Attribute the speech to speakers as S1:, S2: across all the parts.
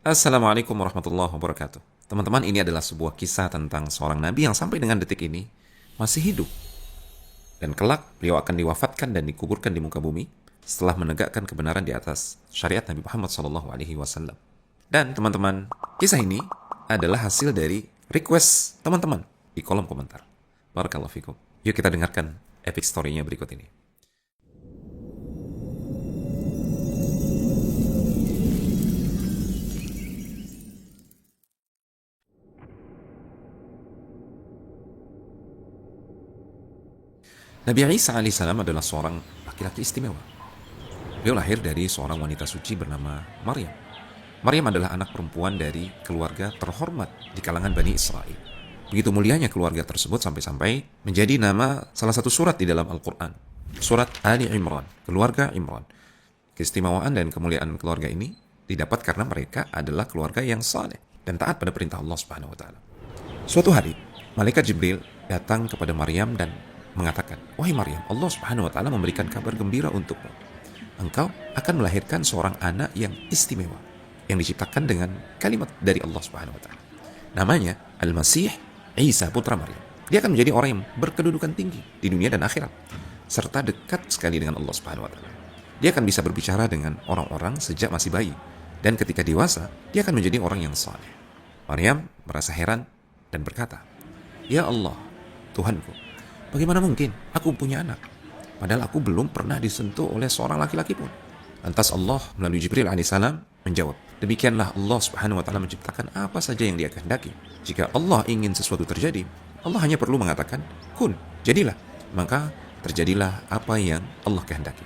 S1: Assalamualaikum warahmatullahi wabarakatuh. Teman-teman, ini adalah sebuah kisah tentang seorang nabi yang sampai dengan detik ini masih hidup. Dan kelak beliau akan diwafatkan dan dikuburkan di muka bumi setelah menegakkan kebenaran di atas syariat Nabi Muhammad SAW. Dan teman-teman, kisah ini adalah hasil dari request teman-teman di kolom komentar. Barakallahu fikum. Yuk kita dengarkan epic story-nya berikut ini. Nabi Isa alaihissalam adalah seorang laki-laki istimewa. Beliau lahir dari seorang wanita suci bernama Maryam. Maryam adalah anak perempuan dari keluarga terhormat di kalangan Bani Israel. Begitu mulianya keluarga tersebut sampai-sampai menjadi nama salah satu surat di dalam Al-Quran. Surat Ali Imran, keluarga Imran. Keistimewaan dan kemuliaan keluarga ini didapat karena mereka adalah keluarga yang saleh dan taat pada perintah Allah Subhanahu wa taala. Suatu hari, malaikat Jibril datang kepada Maryam dan mengatakan, "Wahai Maryam, Allah Subhanahu wa taala memberikan kabar gembira untukmu. Engkau akan melahirkan seorang anak yang istimewa, yang diciptakan dengan kalimat dari Allah Subhanahu wa taala. Namanya Al-Masih Isa putra Maryam. Dia akan menjadi orang yang berkedudukan tinggi di dunia dan akhirat, serta dekat sekali dengan Allah Subhanahu wa taala. Dia akan bisa berbicara dengan orang-orang sejak masih bayi, dan ketika dewasa, dia akan menjadi orang yang saleh." Maryam merasa heran dan berkata, "Ya Allah, Tuhanku, bagaimana mungkin aku punya anak? Padahal aku belum pernah disentuh oleh seorang laki-laki pun." Lantas Allah melalui Jibril alaihissalam menjawab, "Demikianlah Allah Subhanahu wa taala menciptakan apa saja yang Dia kehendaki. Jika Allah ingin sesuatu terjadi, Allah hanya perlu mengatakan, kun, jadilah. Maka terjadilah apa yang Allah kehendaki."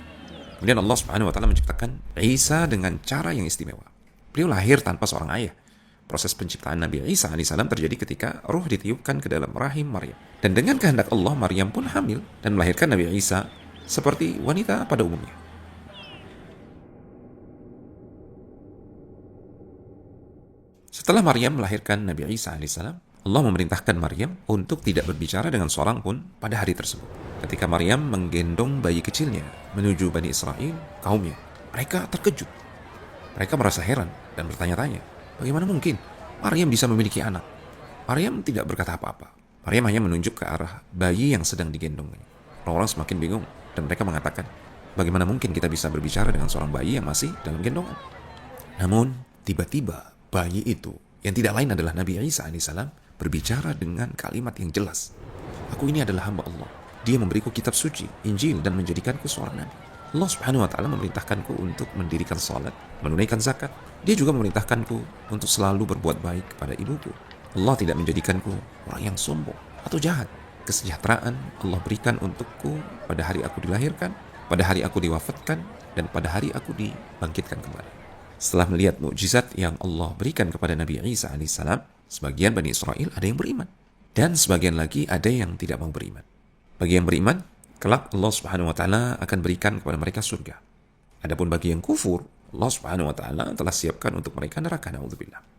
S1: Kemudian Allah Subhanahu wa taala menciptakan Isa dengan cara yang istimewa. Beliau lahir tanpa seorang ayah. Proses penciptaan Nabi Isa alaihissalam terjadi ketika ruh ditiupkan ke dalam rahim Maryam. Dan dengan kehendak Allah, Maryam pun hamil dan melahirkan Nabi Isa seperti wanita pada umumnya. Setelah Maryam melahirkan Nabi Isa alaihissalam, Allah memerintahkan Maryam untuk tidak berbicara dengan seorang pun pada hari tersebut. Ketika Maryam menggendong bayi kecilnya menuju Bani Israel, kaumnya, mereka terkejut. Mereka merasa heran dan bertanya-tanya, bagaimana mungkin Maryam bisa memiliki anak? Maryam tidak berkata apa-apa. Maryam hanya menunjuk ke arah bayi yang sedang digendongnya. Orang-orang semakin bingung dan mereka mengatakan, bagaimana mungkin kita bisa berbicara dengan seorang bayi yang masih dalam gendongan? Namun, tiba-tiba bayi itu, yang tidak lain adalah Nabi Isa alaihissalam, berbicara dengan kalimat yang jelas. "Aku ini adalah hamba Allah. Dia memberiku kitab suci, Injil, dan menjadikanku seorang nabi. Allah Subhanahu wa taala memerintahkanku untuk mendirikan salat, menunaikan zakat. Dia juga memerintahkanku untuk selalu berbuat baik kepada ibuku. Allah tidak menjadikanku orang yang sombong atau jahat. Kesejahteraan Allah berikan untukku pada hari aku dilahirkan, pada hari aku diwafatkan, dan pada hari aku dibangkitkan kembali." Setelah melihat mukjizat yang Allah berikan kepada Nabi Isa alaihissalam, sebagian Bani Israel ada yang beriman, dan sebagian lagi ada yang tidak mau beriman. Bagi yang beriman, kelak Allah Subhanahu wa taala akan berikan kepada mereka surga. Adapun bagi yang kufur, Allah Subhanahu wa taala telah siapkan untuk mereka neraka, naudzubillah.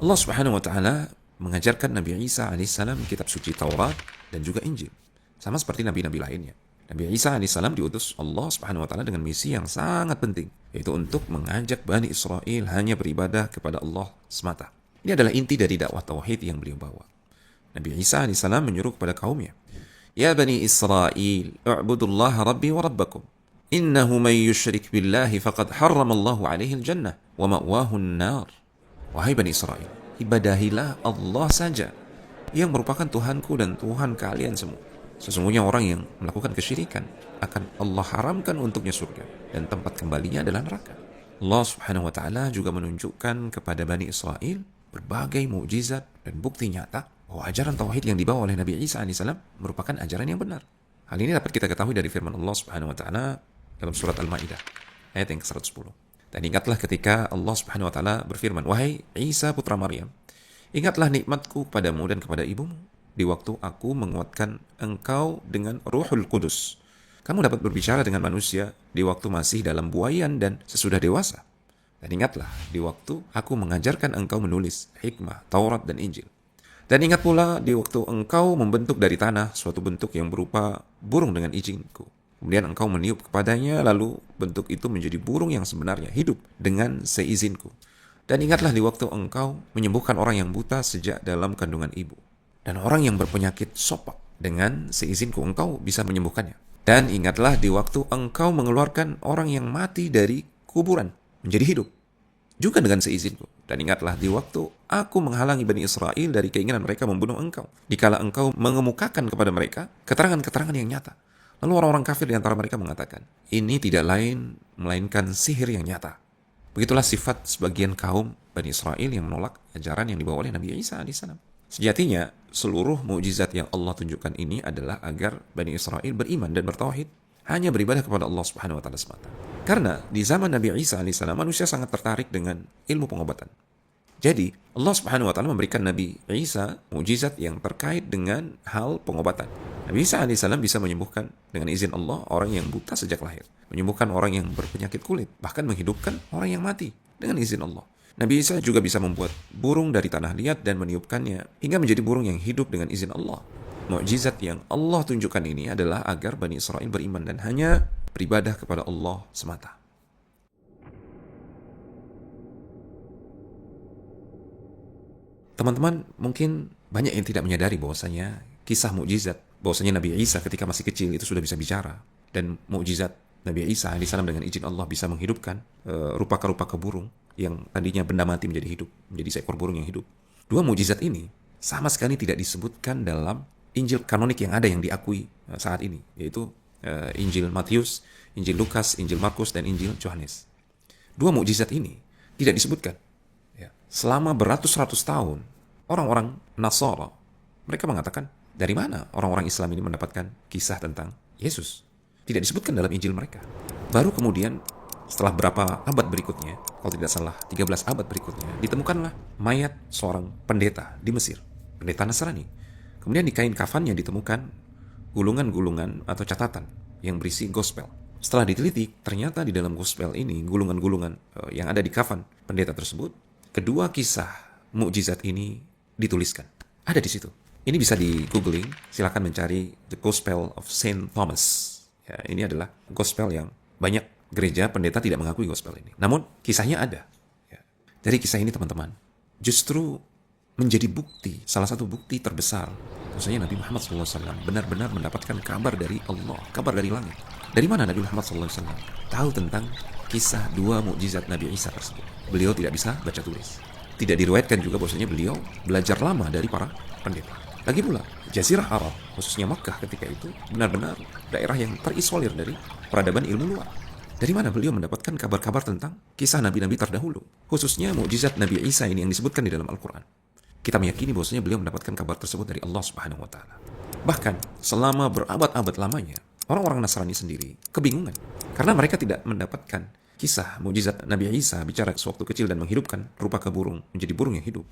S1: Allah Subhanahu wa taala mengajarkan Nabi Isa alaihissalam kitab suci Taurat dan juga Injil, sama seperti nabi-nabi lainnya. Nabi Isa alaihissalam diutus Allah Subhanahu wa taala dengan misi yang sangat penting, yaitu untuk mengajak Bani Israel hanya beribadah kepada Allah semata. Ini adalah inti dari dakwah tauhid yang beliau bawa. Nabi Isa alaihissalam menyuruh kepada kaumnya, "Ya Bani Israel, u'budullaha rabbi wa rabbakum. Innahu man yushrik billahi faqad harramallahu alaihi al-jannah wa ma'wahu an-nar." Wahai Bani Israel, ibadahilah Allah saja, yang merupakan Tuhanku dan Tuhan kalian semua. Sesungguhnya orang yang melakukan kesyirikan akan Allah haramkan untuknya surga, dan tempat kembalinya adalah neraka. Allah Subhanahu wa taala juga menunjukkan kepada Bani Israel berbagai mukjizat dan bukti nyata bahwa ajaran tauhid yang dibawa oleh Nabi Isa alaihissalam merupakan ajaran yang benar. Hal ini dapat kita ketahui dari firman Allah Subhanahu wa taala dalam surat Al-Maidah ayat yang ke-110. Dan ingatlah ketika Allah Subhanahu wa taala berfirman, "Wahai Isa putra Maryam, ingatlah nikmatku padamu dan kepada ibumu di waktu aku menguatkan engkau dengan Ruhul Kudus. Kamu dapat berbicara dengan manusia di waktu masih dalam buayan dan sesudah dewasa. Dan ingatlah di waktu aku mengajarkan engkau menulis hikmah, Taurat dan Injil. Dan ingat pula di waktu engkau membentuk dari tanah suatu bentuk yang berupa burung dengan izinku. Kemudian engkau meniup kepadanya, lalu bentuk itu menjadi burung yang sebenarnya hidup dengan seizinku. Dan ingatlah di waktu engkau menyembuhkan orang yang buta sejak dalam kandungan ibu. Dan orang yang berpenyakit sopak, dengan seizinku engkau bisa menyembuhkannya. Dan ingatlah di waktu engkau mengeluarkan orang yang mati dari kuburan menjadi hidup, juga dengan seizinku. Dan ingatlah di waktu aku menghalangi Bani Israel dari keinginan mereka membunuh engkau, dikala engkau mengemukakan kepada mereka keterangan-keterangan yang nyata. Lalu orang-orang kafir di antara mereka mengatakan, ini tidak lain melainkan sihir yang nyata. Begitulah sifat sebagian kaum Bani Israel yang menolak ajaran yang dibawa oleh Nabi Isa alaihissalam. Sejatinya, seluruh mukjizat yang Allah tunjukkan ini adalah agar Bani Israel beriman dan bertauhid, hanya beribadah kepada Allah Subhanahu wa taala semata. Karena di zaman Nabi Isa alaihissalam manusia sangat tertarik dengan ilmu pengobatan. Jadi, Allah Subhanahu wa taala memberikan Nabi Isa mukjizat yang terkait dengan hal pengobatan. Nabi Isa alaihissalam bisa menyembuhkan dengan izin Allah orang yang buta sejak lahir, menyembuhkan orang yang berpenyakit kulit, bahkan menghidupkan orang yang mati dengan izin Allah. Nabi Isa juga bisa membuat burung dari tanah liat dan meniupkannya hingga menjadi burung yang hidup dengan izin Allah. Mukjizat yang Allah tunjukkan ini adalah agar Bani Israel beriman dan hanya beribadah kepada Allah semata. Teman-teman mungkin banyak yang tidak menyadari bahwasanya kisah mukjizat, bahwasanya Nabi Isa ketika masih kecil itu sudah bisa bicara, dan mukjizat Nabi Isa alaihissalam dengan izin Allah bisa menghidupkan rupa-rupa burung yang tadinya benda mati menjadi hidup, menjadi seekor burung yang hidup. Dua mukjizat ini sama sekali tidak disebutkan dalam Injil kanonik yang ada yang diakui saat ini, yaitu Injil Matius, Injil Lukas, Injil Markus, dan Injil Yohanes. Dua mukjizat ini tidak disebutkan. Selama beratus-ratus tahun, orang-orang Nasara, mereka mengatakan, dari mana orang-orang Islam ini mendapatkan kisah tentang Yesus? Tidak disebutkan dalam Injil mereka. Baru kemudian, setelah berapa abad berikutnya, kalau tidak salah 13 abad berikutnya, ditemukanlah mayat seorang pendeta di Mesir, pendeta Nasrani. Kemudian di kain kafannya ditemukan gulungan-gulungan atau catatan yang berisi gospel. Setelah diteliti, ternyata di dalam gospel ini, gulungan-gulungan yang ada di kafan pendeta tersebut, kedua kisah mukjizat ini dituliskan. Ada di situ. Ini bisa di googling, silakan mencari The Gospel of Saint Thomas. Ya, ini adalah gospel yang banyak gereja pendeta tidak mengakui gospel ini. Namun kisahnya ada. Ya. Dari kisah ini teman-teman, justru menjadi bukti, salah satu bukti terbesar, maksudnya Nabi Muhammad SAW benar-benar mendapatkan kabar dari Allah, kabar dari langit. Dari mana Nabi Muhammad SAW tahu tentang kisah dua mukjizat Nabi Isa tersebut? Beliau tidak bisa baca tulis. Tidak diriwayatkan juga bahwasanya beliau belajar lama dari para pendeta. Lagi pula, Jazirah Arab, khususnya Makkah ketika itu, benar-benar daerah yang terisolir dari peradaban ilmu luar. Dari mana beliau mendapatkan kabar-kabar tentang kisah nabi-nabi terdahulu, khususnya mukjizat Nabi Isa ini yang disebutkan di dalam Al-Quran? Kita meyakini bahwasanya beliau mendapatkan kabar tersebut dari Allah Subhanahu wa taala. Bahkan selama berabad-abad lamanya, orang-orang Nasrani sendiri kebingungan karena mereka tidak mendapatkan kisah mukjizat Nabi Isa bicara sewaktu kecil dan menghidupkan rupa burung menjadi burung yang hidup.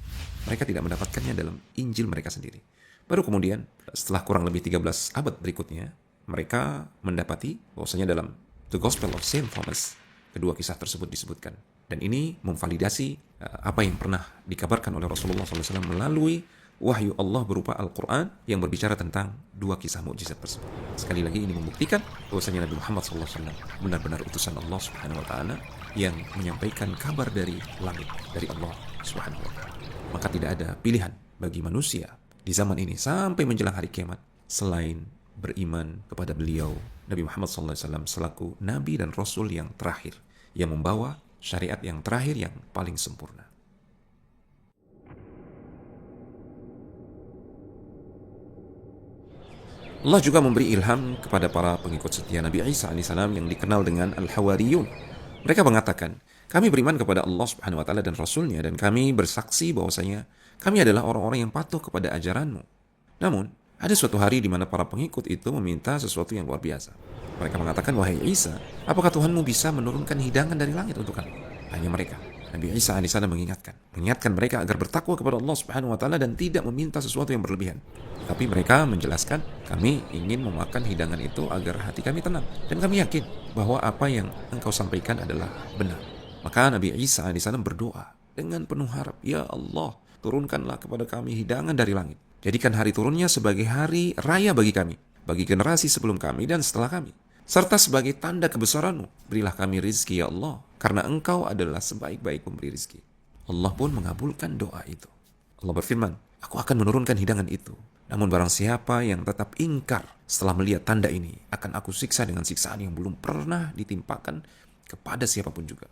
S1: Mereka tidak mendapatkannya dalam Injil mereka sendiri. Baru kemudian setelah kurang lebih 13 abad berikutnya, mereka mendapati bahwasanya dalam The Gospel of Saint Thomas kedua kisah tersebut disebutkan. Dan ini memvalidasi apa yang pernah dikabarkan oleh Rasulullah SAW melalui wahyu Allah berupa Al-Quran yang berbicara tentang dua kisah mukjizat tersebut. Sekali lagi ini membuktikan bahwasanya Nabi Muhammad SAW benar-benar utusan Allah Subhanahu wa taala yang menyampaikan kabar dari langit, dari Allah Subhanahu wa taala. Maka tidak ada pilihan bagi manusia di zaman ini sampai menjelang hari kiamat selain beriman kepada beliau Nabi Muhammad SAW selaku Nabi dan Rasul yang terakhir, yang membawa syariat yang terakhir yang paling sempurna. Allah juga memberi ilham kepada para pengikut setia Nabi Isa alaihissalam yang dikenal dengan Al-Hawariyun. Mereka mengatakan, kami beriman kepada Allah Subhanahu wa taala dan Rasulnya, dan kami bersaksi bahwasanya kami adalah orang-orang yang patuh kepada ajaranmu. Namun, ada suatu hari di mana para pengikut itu meminta sesuatu yang luar biasa. Mereka mengatakan, wahai Isa, apakah Tuhanmu bisa menurunkan hidangan dari langit untuk kami? Hanya mereka. Nabi Isa alaihissalam mengingatkan mereka agar bertakwa kepada Allah Subhanahu wa taala dan tidak meminta sesuatu yang berlebihan. Tapi mereka menjelaskan, kami ingin memakan hidangan itu agar hati kami tenang. Dan kami yakin bahwa apa yang engkau sampaikan adalah benar. Maka Nabi Isa alaihissalam berdoa dengan penuh harap, ya Allah, turunkanlah kepada kami hidangan dari langit. Jadikan hari turunnya sebagai hari raya bagi kami, bagi generasi sebelum kami dan setelah kami. serta sebagai tanda kebesaran-Mu, berilah kami rizki ya Allah, karena Engkau adalah sebaik-baik pemberi rizki. Allah pun mengabulkan doa itu. Allah berfirman, aku akan menurunkan hidangan itu. Namun barang siapa yang tetap ingkar setelah melihat tanda ini, akan aku siksa dengan siksaan yang belum pernah ditimpakan kepada siapapun juga.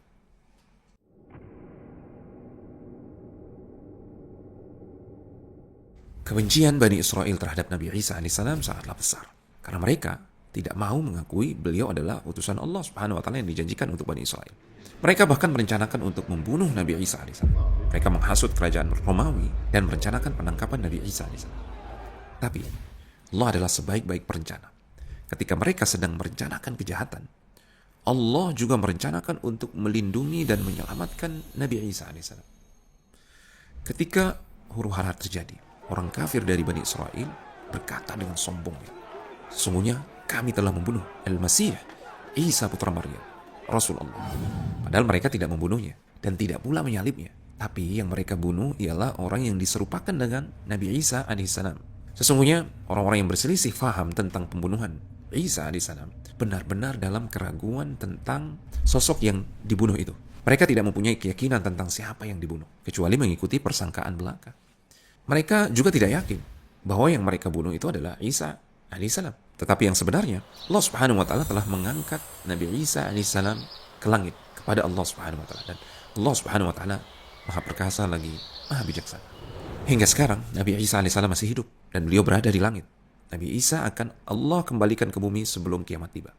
S1: Kebencian Bani Israel terhadap Nabi Isa alaihissalam sangatlah besar. Karena mereka tidak mau mengakui beliau adalah utusan Allah Subhanahu wa taala yang dijanjikan untuk Bani Israel. Mereka bahkan merencanakan untuk membunuh Nabi Isa alaihissalam. Mereka menghasut kerajaan Romawi dan merencanakan penangkapan Nabi Isa alaihissalam. Tapi Allah adalah sebaik-baik perencana. Ketika mereka sedang merencanakan kejahatan, Allah juga merencanakan untuk melindungi dan menyelamatkan Nabi Isa alaihissalam. Ketika huru-hara terjadi, orang kafir dari Bani Israel berkata dengan sombongnya, sesungguhnya kami telah membunuh Al-Masih, Isa putra Maryam, Rasulullah. Padahal mereka tidak membunuhnya dan tidak pula menyalibnya. Tapi yang mereka bunuh ialah orang yang diserupakan dengan Nabi Isa alaihissalam. Sesungguhnya orang-orang yang berselisih faham tentang pembunuhan Isa alaihissalam benar-benar dalam keraguan tentang sosok yang dibunuh itu. Mereka tidak mempunyai keyakinan tentang siapa yang dibunuh, kecuali mengikuti persangkaan belaka. Mereka juga tidak yakin bahwa yang mereka bunuh itu adalah Isa alaihissalam. Tetapi yang sebenarnya, Allah Subhanahu wa taala telah mengangkat Nabi Isa alaihissalam ke langit kepada Allah Subhanahu wa taala, dan Allah Subhanahu wa taala Maha perkasa lagi Maha bijaksana. Hingga sekarang Nabi Isa alaihissalam masih hidup dan beliau berada di langit. Nabi Isa akan Allah kembalikan ke bumi sebelum kiamat tiba.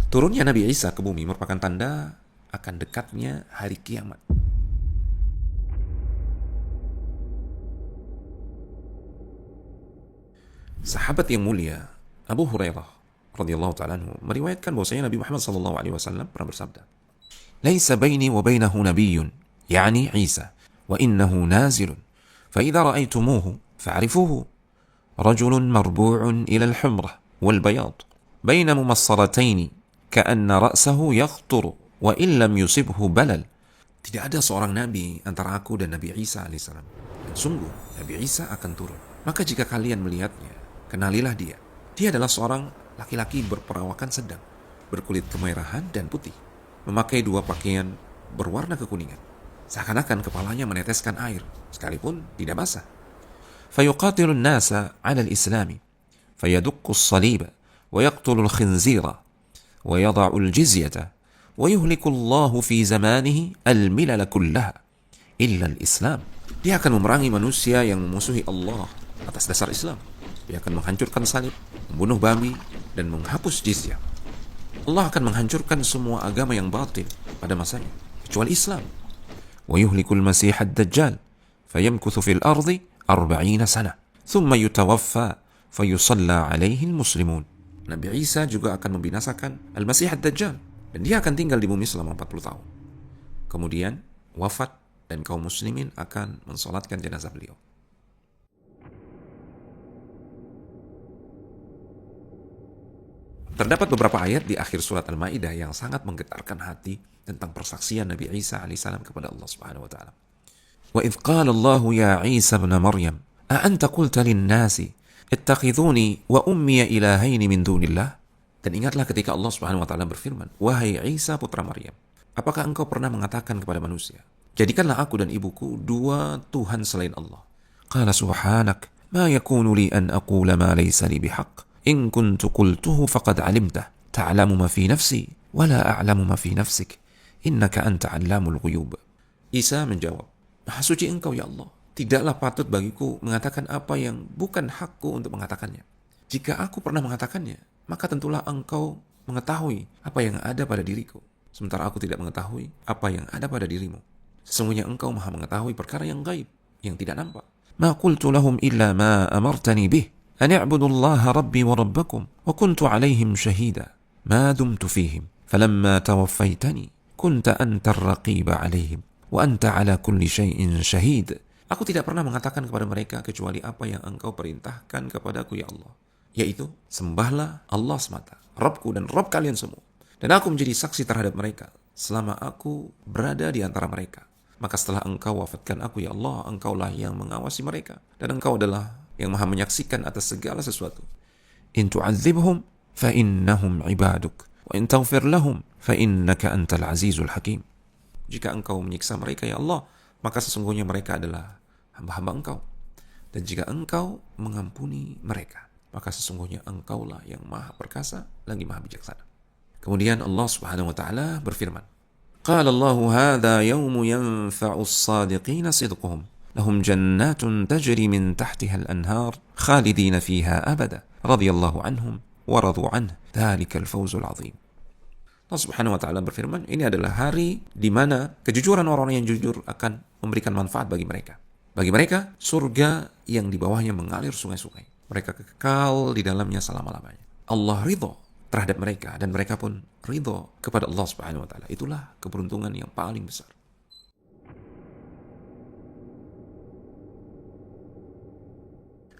S1: Turunnya Nabi Isa ke bumi merupakan tanda akan dekatnya hari kiamat. Sahabat yang mulia Abu Hurairah radhiyallahu ta'ala anhu meriwayatkan bahwasanya Nabi Muhammad sallallahu alaihi wasallam pernah bersabda, "Laisa baini wa bainahu nabiyyun, yani Isa, wa innahu nazilun, fa idza ra'aytumuhu fa'rifuhu. Rajulun marbu'un ila al-humrah wal bayad, baina mumassaratayn ka'anna ra'sahu yaqturu wa in lam yusibhu balal." Tidak ada seorang nabi antara aku dan Nabi Isa alaihissalam. Dan sungguh Nabi Isa akan turun. Maka jika kalian melihatnya, kenalilah dia. Dia adalah seorang laki-laki berperawakan sedang, berkulit kemerahan dan putih, memakai dua pakaian berwarna kekuningan. Seakan-akan kepalanya meneteskan air, sekalipun tidak basah. فيقاتل الناس على الإسلام فيدق الصليب ويقتل الخنزير ويضع الجزية ويهلك الله في زمانه الملل كلها إلا الإسلام. Dia akan memerangi manusia yang memusuhi Allah atas dasar Islam. Dia akan menghancurkan salib, membunuh babi, dan menghapus jizyah. Allah akan menghancurkan semua agama yang batil pada masanya, kecuali Islam. ويهلك المسيح الدجال فيمكث في الأرض 40 سنة ثم يتوفى فيصلى عليه المسلمون. Nabi Isa juga akan membinasakan Al-Masih Ad-Dajjal, dan dia akan tinggal di bumi selama 40 tahun. Kemudian wafat dan kaum muslimin akan mensolatkan jenazah beliau. Terdapat beberapa ayat di akhir surat Al-Maidah yang sangat menggetarkan hati tentang persaksian Nabi Isa alaihissalam kepada Allah Subhanahu wa taala. Wa idz qala Allah ya Isa ibn Maryam, a anta qulta lin-nasi ittakhidhuni wa ummi ilahaini min dunillah? Dan ingatlah ketika Allah Subhanahu wa taala berfirman, wahai Isa putra Maryam, apakah engkau pernah mengatakan kepada manusia, jadikanlah aku dan ibuku dua Tuhan selain Allah? Qala subhanak, ma yakunu li an aqula ma laysa li bihaq. In kuntu qultuhu faqad alimtah, ta'lamu ma fi nafsi wa la a'lamu ma fi nafsik, innaka anta 'allamul ghuyub. Isa menjawab, Maha suci engkau ya Allah, tidaklah patut bagiku mengatakan apa yang bukan hakku untuk mengatakannya. Jika aku pernah mengatakannya, maka tentulah engkau mengetahui apa yang ada pada diriku, sementara aku tidak mengetahui apa yang ada pada dirimu. Sesungguhnya engkau maha mengetahui perkara yang gaib, yang tidak nampak. Ma qultu lahum illa ma amartani bih, أن اعبدوا الله ربي وربكم وكنت عليهم شهيدا ما دمت فيهم فلما توفيتني كنت أنت الرقيب عليهم وأنت على كل شيء شهيد. Aku tidak pernah mengatakan kepada mereka kecuali apa yang engkau perintahkan kepadaku ya Allah, yaitu sembahlah Allah semata, Rabbku dan Rabb kalian semua, dan aku menjadi saksi terhadap mereka selama aku berada di antara mereka. Maka setelah engkau wafatkan aku ya Allah, engkaulah yang mengawasi mereka, dan engkau adalah yang maha menyaksikan atas segala sesuatu. In tu'adzibhum fa innahum ibaduk wa in taghfir lahum fa innaka antal azizul hakim. Jika engkau menyiksa mereka ya Allah, maka sesungguhnya mereka adalah hamba-hamba engkau. Dan jika engkau mengampuni mereka, maka sesungguhnya engkaulah yang maha perkasa lagi maha bijaksana. Kemudian Allah Subhanahu wa taala berfirman, Qala Allahu hadza yawmu yanfa'u as-sadiqina sidquhum lahum jannatun tajri min tahtiha al-anhar khalidina fiha abada radhiyallahu anhum wa radu anhu dzalikal fawzul 'adzim. Allah Subhanahu wa taala berfirman, ini adalah hari di mana kejujuran orang-orang yang jujur akan memberikan manfaat bagi mereka. Bagi mereka, surga yang di bawahnya mengalir sungai-sungai. Mereka kekal di dalamnya selama-lamanya. Allah ridho terhadap mereka dan mereka pun ridho kepada Allah Subhanahu wa taala. Itulah keberuntungan yang paling besar.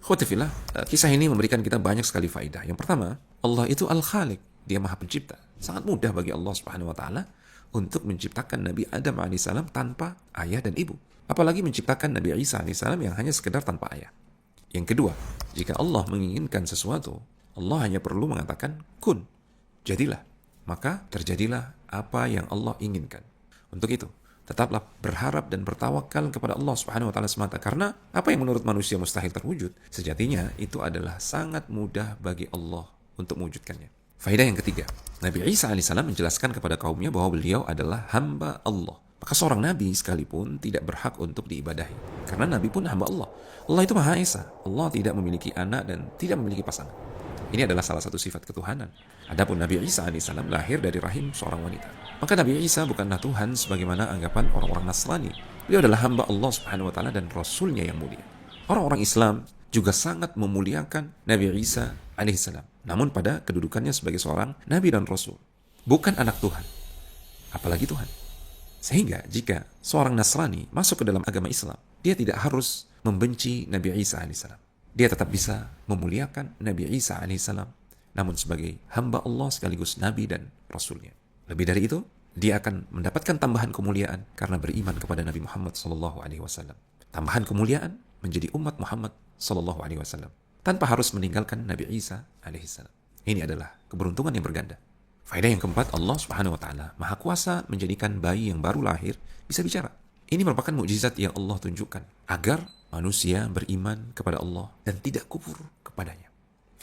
S1: Khotifillah, kisah ini memberikan kita banyak sekali faedah. Yang pertama, Allah itu Al-Khaliq, Dia Maha Pencipta. Sangat mudah bagi Allah Subhanahu wa taala untuk menciptakan Nabi Adam alaihissalam tanpa ayah dan ibu. Apalagi menciptakan Nabi Isa alaihissalam yang hanya sekedar tanpa ayah. Yang kedua, jika Allah menginginkan sesuatu, Allah hanya perlu mengatakan kun, jadilah. Maka terjadilah apa yang Allah inginkan. Untuk itu, tetaplah berharap dan bertawakal kepada Allah Subhanahu wa taala semata, karena apa yang menurut manusia mustahil terwujud, sejatinya itu adalah sangat mudah bagi Allah untuk mewujudkannya. Faedah yang ketiga, Nabi Isa alaihissalam menjelaskan kepada kaumnya bahwa beliau adalah hamba Allah. Maka seorang nabi sekalipun tidak berhak untuk diibadahi, karena nabi pun hamba Allah. Allah itu Maha Esa. Allah tidak memiliki anak dan tidak memiliki pasangan. Ini adalah salah satu sifat ketuhanan. Adapun Nabi Isa alaihissalam lahir dari rahim seorang wanita. Maka Nabi Isa bukanlah Tuhan sebagaimana anggapan orang-orang Nasrani. Beliau adalah hamba Allah Subhanahu wa taala dan Rasulnya yang mulia. Orang-orang Islam juga sangat memuliakan Nabi Isa alaihissalam, namun pada kedudukannya sebagai seorang nabi dan rasul, bukan anak Tuhan, apalagi Tuhan. Sehingga jika seorang Nasrani masuk ke dalam agama Islam, dia tidak harus membenci Nabi Isa alaihissalam. Dia tetap bisa memuliakan Nabi Isa alaihissalam, namun sebagai hamba Allah sekaligus nabi dan rasulnya. Lebih dari itu, dia akan mendapatkan tambahan kemuliaan karena beriman kepada Nabi Muhammad SAW. Tambahan kemuliaan menjadi umat Muhammad SAW tanpa harus meninggalkan Nabi Isa alaihissalam. Ini adalah keberuntungan yang berganda. Faedah yang keempat, Allah Subhanahu wa taala Maha Kuasa menjadikan bayi yang baru lahir bisa bicara. Ini merupakan mukjizat yang Allah tunjukkan agar manusia beriman kepada Allah dan tidak kufur kepadanya.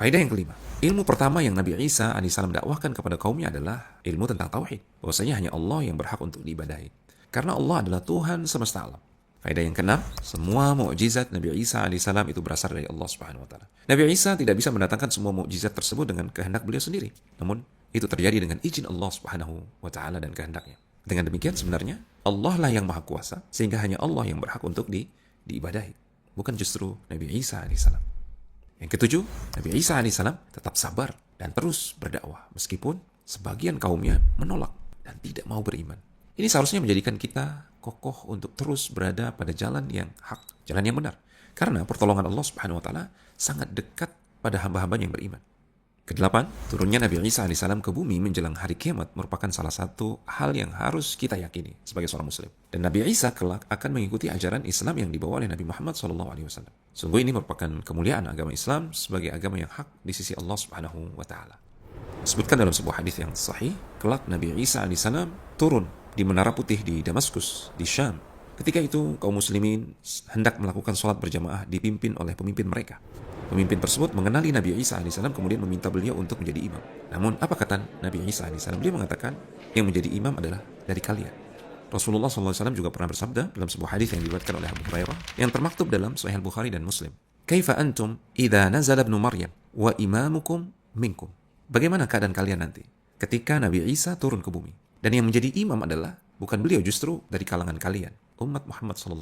S1: Faedah yang kelima, ilmu pertama yang Nabi Isa alaihissalam dakwahkan kepada kaumnya adalah ilmu tentang tauhid. Bahwasanya hanya Allah yang berhak untuk diibadahi, karena Allah adalah Tuhan semesta alam. Faedah yang keenam, semua mukjizat Nabi Isa alaihissalam itu berasal dari Allah Subhanahu wa taala. Nabi Isa tidak bisa mendatangkan semua mukjizat tersebut dengan kehendak beliau sendiri. Namun, itu terjadi dengan izin Allah Subhanahu wa taala dan kehendaknya. Dengan demikian sebenarnya Allah lah yang Maha Kuasa, sehingga hanya Allah yang berhak untuk diibadahi, bukan justru Nabi Isa alaihissalam. Yang ketujuh, Nabi Isa alaihissalam tetap sabar dan terus berdakwah meskipun sebagian kaumnya menolak dan tidak mau beriman. Ini seharusnya menjadikan kita kokoh untuk terus berada pada jalan yang hak, jalan yang benar. Karena pertolongan Allah Subhanahu wa taala sangat dekat pada hamba-hamba yang beriman. Kedelapan, turunnya Nabi Isa alaihissalam ke bumi menjelang hari kiamat merupakan salah satu hal yang harus kita yakini sebagai seorang muslim. Dan Nabi Isa kelak akan mengikuti ajaran Islam yang dibawa oleh Nabi Muhammad SAW. Sungguh ini merupakan kemuliaan agama Islam sebagai agama yang hak di sisi Allah Subhanahu wa taala. Disebutkan dalam sebuah hadis yang sahih, kelak Nabi Isa alaihissalam turun di Menara Putih di Damaskus, di Syam. Ketika itu kaum muslimin hendak melakukan sholat berjamaah dipimpin oleh pemimpin mereka. Pemimpin tersebut mengenali Nabi Isa alaihissalam kemudian meminta beliau untuk menjadi imam. Namun apa kata Nabi Isa alaihissalam? Beliau mengatakan yang menjadi imam adalah dari kalian. Rasulullah SAW juga pernah bersabda dalam sebuah hadis yang diriwayatkan oleh Abu Hurairah yang termaktub dalam Sahih Bukhari dan Muslim. Kaifa antum idza nazala ibnu Maryam wa imamukum minkum? Bagaimana keadaan kalian nanti ketika Nabi Isa turun ke bumi dan yang menjadi imam adalah bukan beliau, justru dari kalangan kalian, umat Muhammad SAW.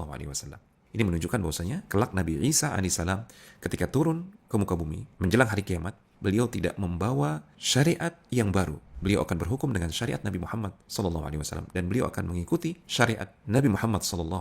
S1: Ini menunjukkan bahwasanya kelak Nabi Isa alaihissalam ketika turun ke muka bumi menjelang hari kiamat, beliau tidak membawa syariat yang baru. Beliau akan berhukum dengan syariat Nabi Muhammad SAW dan beliau akan mengikuti syariat Nabi Muhammad SAW.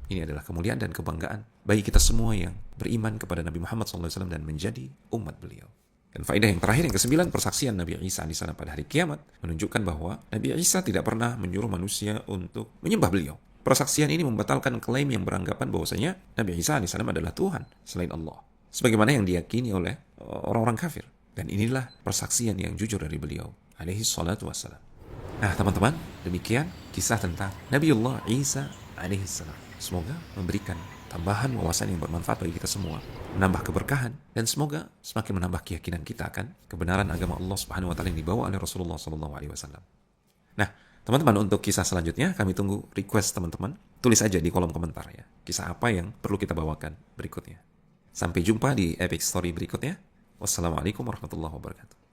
S1: Ini adalah kemuliaan dan kebanggaan bagi kita semua yang beriman kepada Nabi Muhammad SAW dan menjadi umat beliau. Dan faedah yang terakhir, yang kesembilan, persaksian Nabi Isa alaihissalam pada hari kiamat menunjukkan bahwa Nabi Isa tidak pernah menyuruh manusia untuk menyembah beliau. Persaksian ini membatalkan klaim yang beranggapan bahwasanya Nabi Isa alaihissalam adalah Tuhan selain Allah, sebagaimana yang diyakini oleh orang-orang kafir. Dan inilah persaksian yang jujur dari beliau alaihi salatu wassalam. Nah teman-teman, demikian kisah tentang Nabiullah Isa alaihi salam. Semoga memberikan tambahan wawasan yang bermanfaat bagi kita semua, menambah keberkahan, dan semoga semakin menambah keyakinan kita akan kebenaran agama Allah Subhanahu wa taala yang dibawa oleh Rasulullah sallallahu alaihi wasallam. Nah, teman-teman, untuk kisah selanjutnya kami tunggu request teman-teman. Tulis aja di kolom komentar ya, kisah apa yang perlu kita bawakan berikutnya. Sampai jumpa di epic story berikutnya. Wassalamualaikum warahmatullahi wabarakatuh.